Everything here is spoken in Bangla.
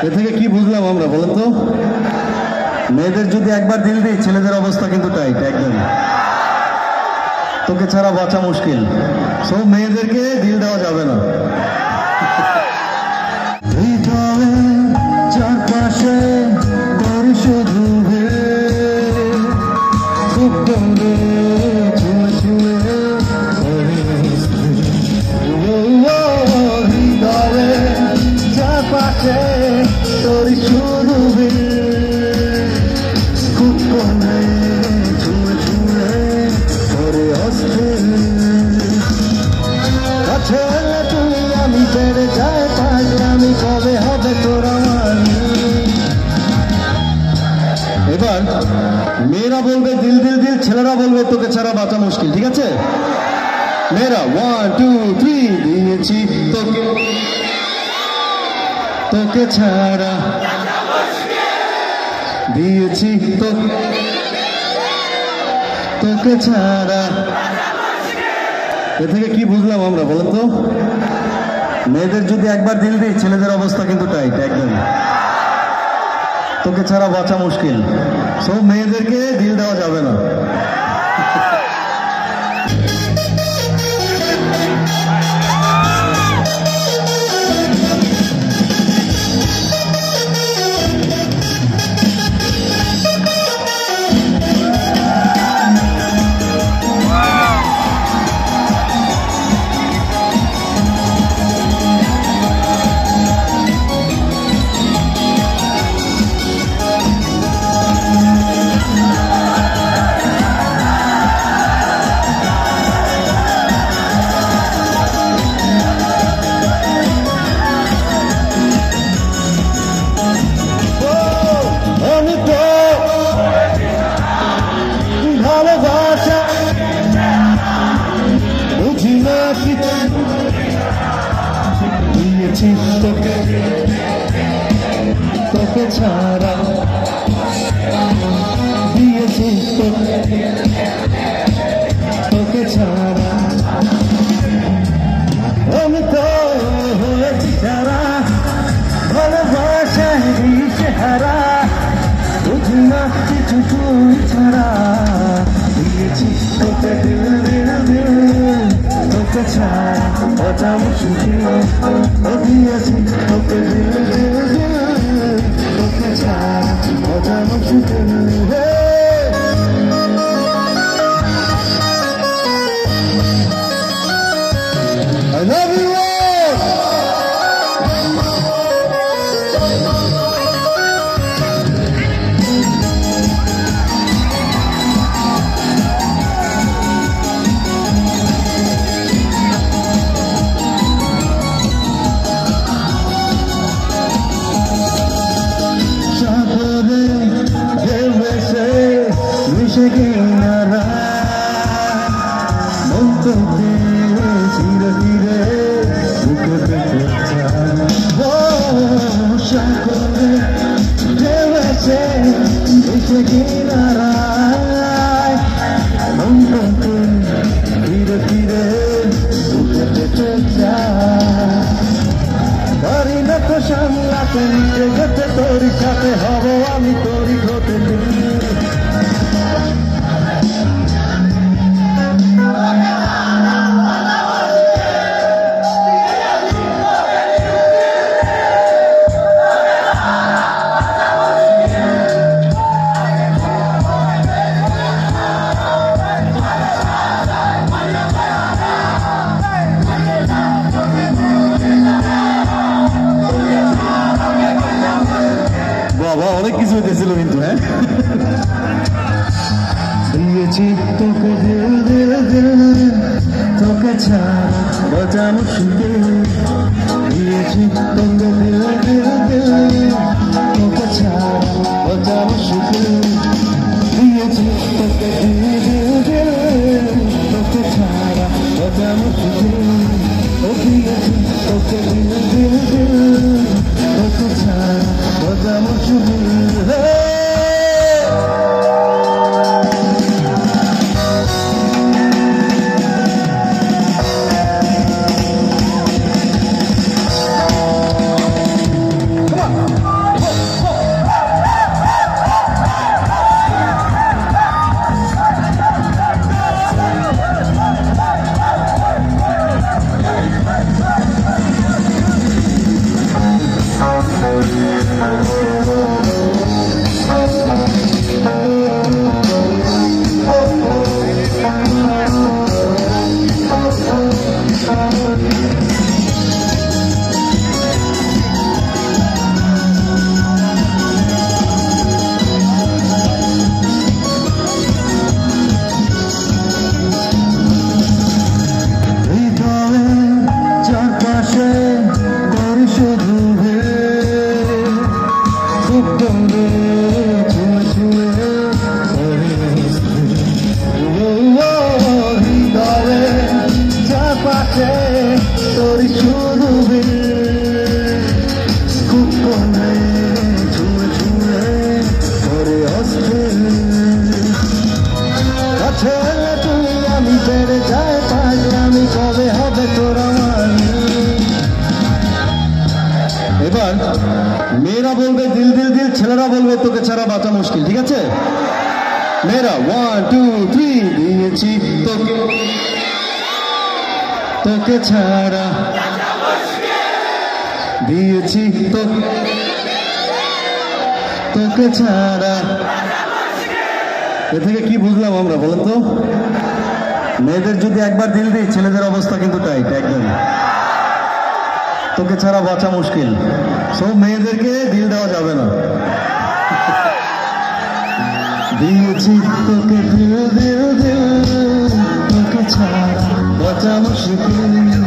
এ থেকে কি বুঝলাম আমরা বলেন তো? মেয়েদের যদি একবার দিল দিই, ছেলেদের অবস্থা কিন্তু টাইট একদম। তোকে ছাড়া বাঁচা মুশকিল। সব মেয়েদেরকে দিল দেওয়া যাবে না। চারপাশে শুধু চারপাশে তোর শুধু খুব কমে ছুঁয়ে ছুঁয়ে করে অস্থির কাছে তুই আমি বেড়ে যায় পাই আমি কবে হবে তোরা। এবার মেয়েরা বলবে দিল দিল দিল, ছেলেরা বলবে তোকে ছাড়া বাঁচা মুশকিল। ঠিক আছে? মেয়েরা 1 2 3 দিয়েছি তোকে, তোকে ছাড়া দিয়েছি তোকে ছাড়া। এ থেকে কি বুঝলাম আমরা বলেন তো? মেয়েদের যদি একবার দিল দিই, ছেলেদের অবস্থা কিন্তু টাইট একদম। তোকে ছাড়া বাঁচা মুশকিল। সব মেয়েদেরকে দিল দেওয়া যাবে না। তোকে ছাড়া দিয়েছি তোকে ছাড়া আমি তো হয়েছি ছাড়া ভালোবাসায় চেহারা বুঝি না কিছু তুই ছাড়া দিয়েছি তোকে দিল দিল দিল তোকে ছাড়া বাঁচা মুশকিল দিয়েছি তোকে দিল দিল দিল তোকে ছাড়া বাঁচা মুশকিল। I love you all. তোর সাথে হব আমি তোরই হতে অনেক কিছু হইতেছিল কিন্তু। হ্যাঁ দিয়েছি তোকে দিল দিল দিল তোকে ছাড়া বাঁচা মুশকিল দিয়েছি তোকে দিল দিল দিল তোকে ছাড়া বাঁচা মুশকিল দিয়েছি তোকে দিল দিল দিল তোকে ছাড়া বাঁচা মুশকিল ও দিয়েছি তোকে দিল দিল দিল তোকে ছাড়া বাঁচা মুশকিল। ছেলে তুই আমি বেড়ে যায় পাগলামি কবে হবে তোরা মানি। এবার মেয়েরা বলবে দিল দিল দিল, ছেলেরা বলবে তোকে ছাড়া বাঁচা মুশকিল, ঠিক আছে? মেয়েরা 1 2 3 দিয়েছি তোকে, তোকে ছাড়া দিয়েছি তোকে, তোকে ছাড়া। এ থেকে কি বুঝলাম আমরা বলেন তো? মেয়েদের যদি একবার দিল দিই, ছেলেদের অবস্থা কিন্তু টাইট একদম, তোকে ছাড়া বাঁচা মুশকিল। সব মেয়েদেরকে দিল দেওয়া যাবে না। দিয়েছি তোকে দিল দিল দিল, তোকে ছাড়া বাঁচা মুশকিল।